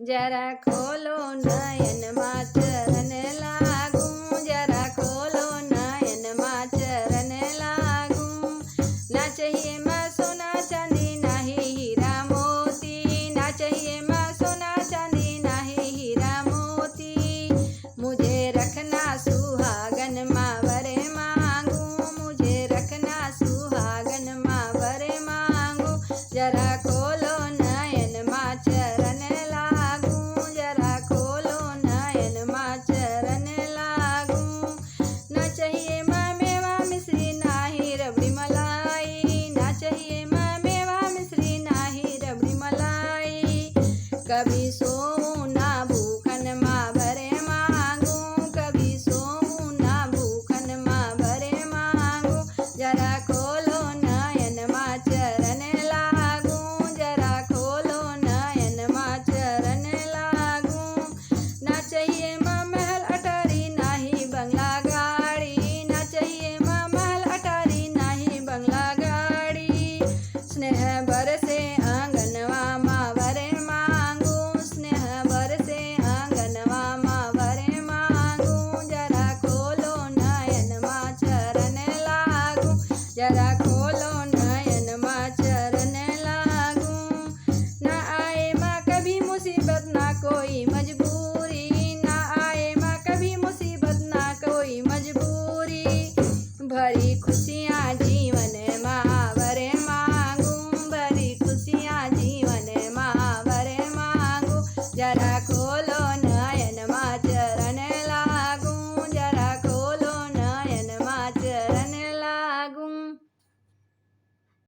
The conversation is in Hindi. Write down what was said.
जरा खोलो नयन मां चरण लागूं, जरा खोलो नयन मां चरण लागूं। ना चाहिए मां सोना चांदी नाही हीरा मोती, ना चाहिए मां सोना चांदी नाही हीरा मोती। मुझे रखना सुहागन मां वरे मांगू, मुझे रखना सुहागन मां वरे मांगू। जरा खोलो नयन मां चरण लागूं, जरा खोलो नयन मां चरण लागूं। ना चाहिए मां मेवा मिश्री नाही रबड़ी मलाई, ना चाहिए मां मेवा मिश्री नाही रबड़ी मलाई। कभी सो